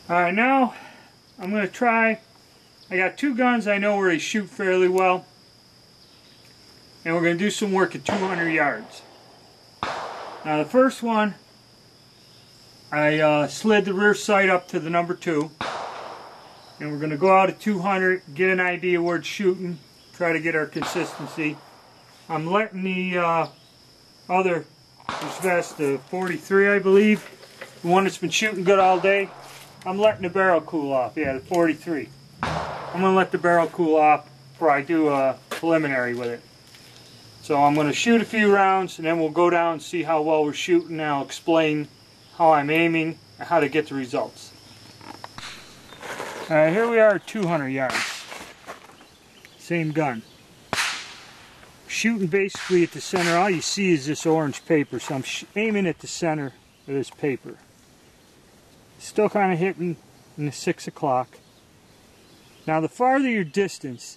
Alright, now I'm going to try. I got two guns I know where they shoot fairly well. And we're going to do some work at 200 yards. Now the first one, I slid the rear sight up to the number 2. And we're going to go out at 200, get an idea where it's shooting, try to get our consistency. I'm letting the other vest, the 43 I believe, the one that's been shooting good all day, I'm letting the barrel cool off. Yeah, the 43. I'm going to let the barrel cool off before I do a preliminary with it. So I'm going to shoot a few rounds and then we'll go down and see how well we're shooting. And I'll explain how I'm aiming and how to get the results. Alright, here we are at 200 yards. Same gun. Shooting basically at the center. All you see is this orange paper, so I'm aiming at the center of this paper. Still kind of hitting in the 6 o'clock. Now the farther your distance,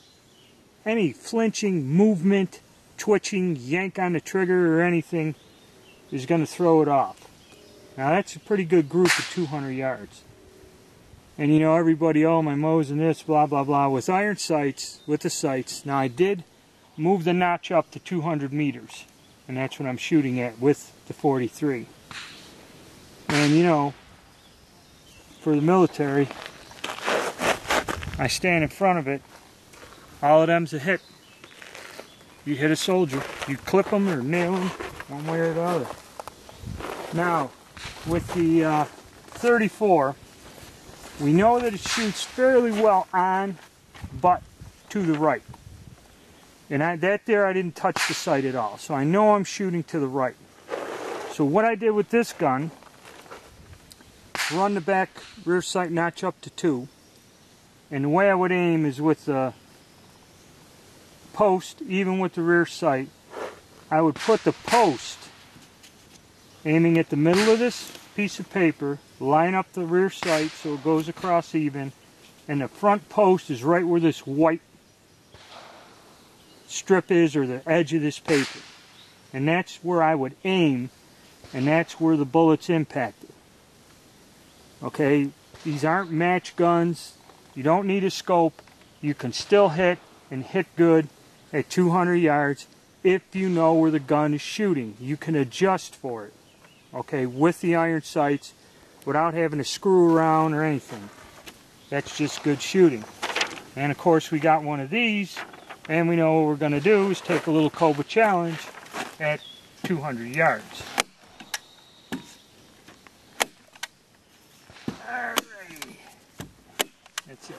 any flinching, movement, twitching, yank on the trigger or anything is going to throw it off. Now that's a pretty good group at 200 yards. And you know, everybody, oh my Mosin this, blah blah blah, with iron sights, with the sights. Now I did move the notch up to 200 meters, and that's what I'm shooting at with the 43. And you know, for the military, I stand in front of it, all of them's a hit. You hit a soldier, you clip them or nail them, one way or the other. Now, with the 34, we know that it shoots fairly well on, but to the right. And that there I didn't touch the sight at all, so I know I'm shooting to the right. So what I did with this gun, run the back rear sight notch up to 2. And the way I would aim is with the post, even with the rear sight, I would put the post aiming at the middle of this piece of paper, line up the rear sight so it goes across even, and the front post is right where this white strip is, or the edge of this paper. And that's where I would aim, and that's where the bullets impacted. Okay, these aren't match guns. You don't need a scope. You can still hit, and hit good, at 200 yards if you know where the gun is shooting. You can adjust for it, okay, with the iron sights without having to screw around or anything. That's just good shooting. And of course we got one of these, and we know what we're going to do is take a little Cobra challenge at 200 yards. Alrighty. That's it.